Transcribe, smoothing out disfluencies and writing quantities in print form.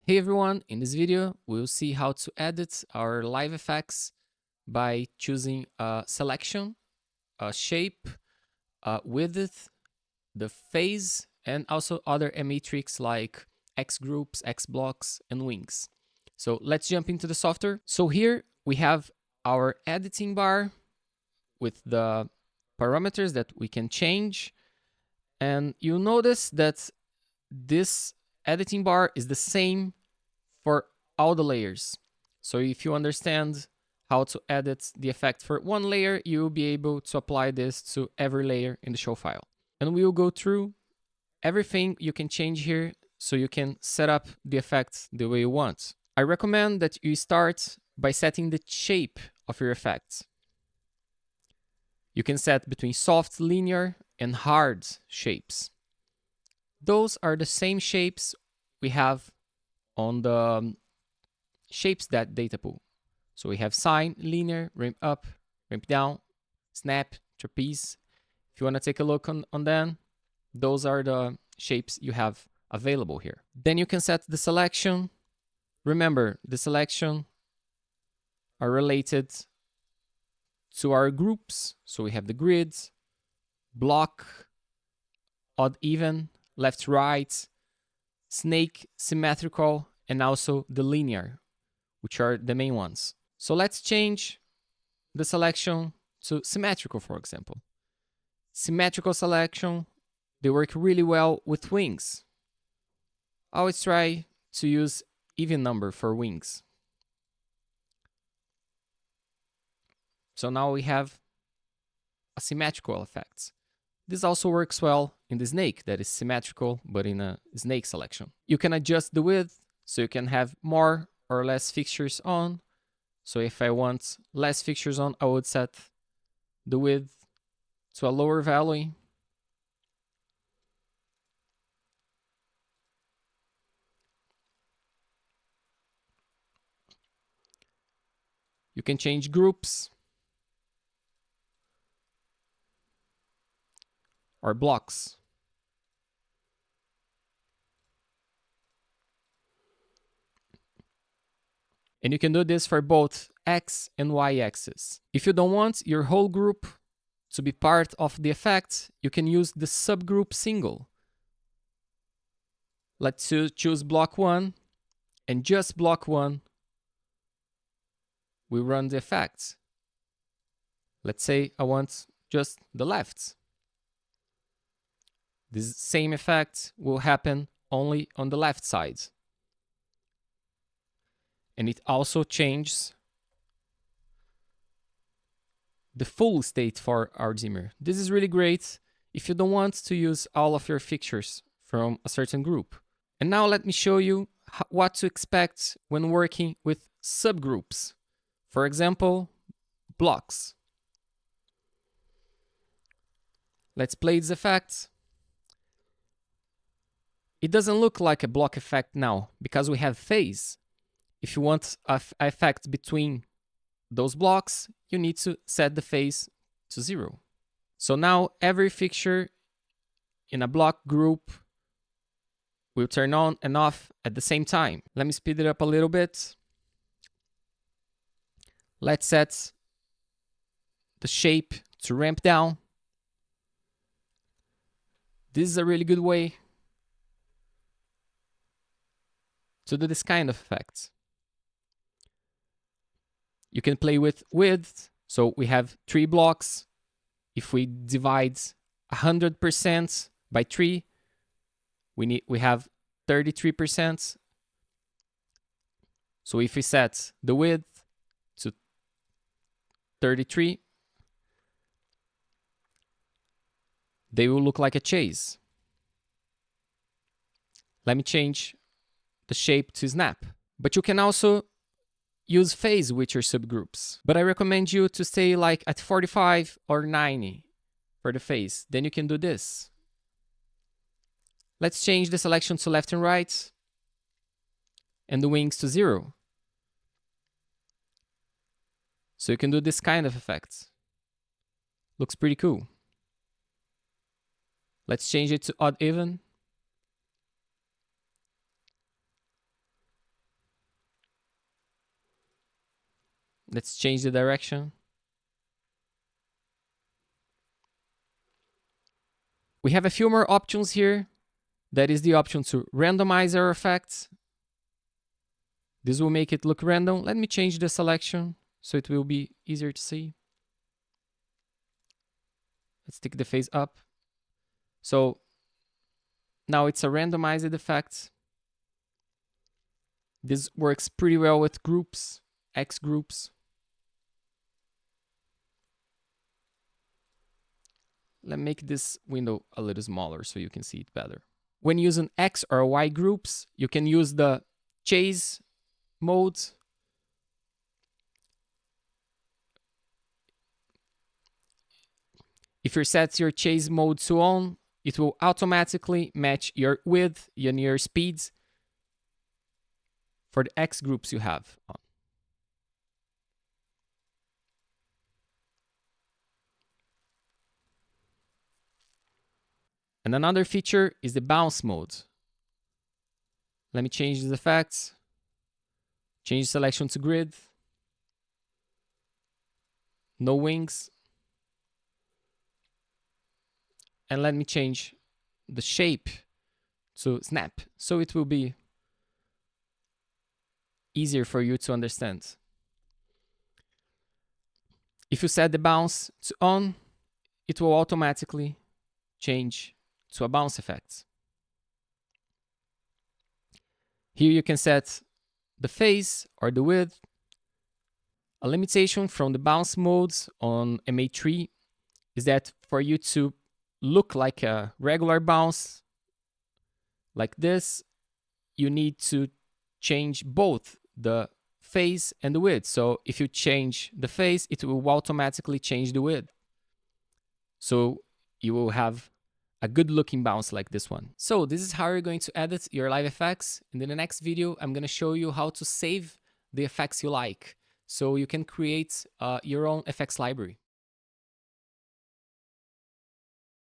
Hey everyone, in this video we'll see how to edit our live effects by choosing a selection, a shape, a width, the phase, and also other MATricks like X groups, X blocks, and wings. So let's jump into the software. So here we have our editing bar with the parameters that we can change, and you'll notice that this editing bar is the same for all the layers. So if you understand how to edit the effect for one layer, you'll be able to apply this to every layer in the show file. And we will go through everything you can change here so you can set up the effect the way you want. I recommend that you start by setting the shape of your effect. You can set between soft, linear, and hard shapes. Those are the same shapes we have on the shapes that data pool. So we have sine, linear, ramp up, ramp down, snap, trapeze. If you want to take a look on them, those are the shapes you have available here. Then you can set the selection. Remember, the selection are related to our groups. So we have the grids, block, odd even, left right, snake, symmetrical, and also the linear, which are the main ones. So let's change the selection to symmetrical, for example. Symmetrical selection, they work really well with wings. Always try to use even number for wings. So now we have a symmetrical effect. This also works well in the snake that is symmetrical, but in a snake selection. You can adjust the width so you can have more or less fixtures on. So if I want less fixtures on, I would set the width to a lower value. You can change groups or blocks. And you can do this for both X and Y axis. If you don't want your whole group to be part of the effect, you can use the subgroup single. Let's choose block 1, and just block 1 will run the effect. Let's say I want just the left. This same effect will happen only on the left side. And it also changes the full state for our dimmer. This is really great if you don't want to use all of your fixtures from a certain group. And now let me show you what to expect when working with subgroups. For example, blocks. Let's play this effect. It doesn't look like a block effect now because we have phase. If you want an effect between those blocks, you need to set the phase to 0. So now every fixture in a block group will turn on and off at the same time. Let me speed it up a little bit. Let's set the shape to ramp down. This is a really good way to do this kind of effects. You can play with width. So we have 3 blocks. If we divide 100% by 3, we have 33%. So if we set the width to 33, they will look like a chase. Let me change the shape to snap. But you can also use phase with your subgroups. But I recommend you to stay like at 45 or 90 for the phase. Then you can do this. Let's change the selection to left and right and the wings to 0. So you can do this kind of effect. Looks pretty cool. Let's change it to odd even. Let's change the direction. We have a few more options here. That is the option to randomize our effects. This will make it look random. Let me change the selection so it will be easier to see. Let's take the phase up. So now it's a randomized effect. This works pretty well with groups, X groups. Let me make this window a little smaller so you can see it better. When using X or Y groups, you can use the chase mode. If you set your chase mode to on, it will automatically match your width and your speeds for the X groups you have on. And another feature is the bounce mode. Let me change these effects. Change selection to grid. No wings. And let me change the shape to snap so it will be easier for you to understand. If you set the bounce to on, it will automatically change to a bounce effect. Here you can set the phase or the width. A limitation from the bounce modes on MA3 is that for you to look like a regular bounce like this, you need to change both the phase and the width. So if you change the phase, it will automatically change the width. So you will have a good looking bounce like this one. So this is how you're going to edit your live effects. And in the next video, I'm going to show you how to save the effects you like so you can create your own effects library.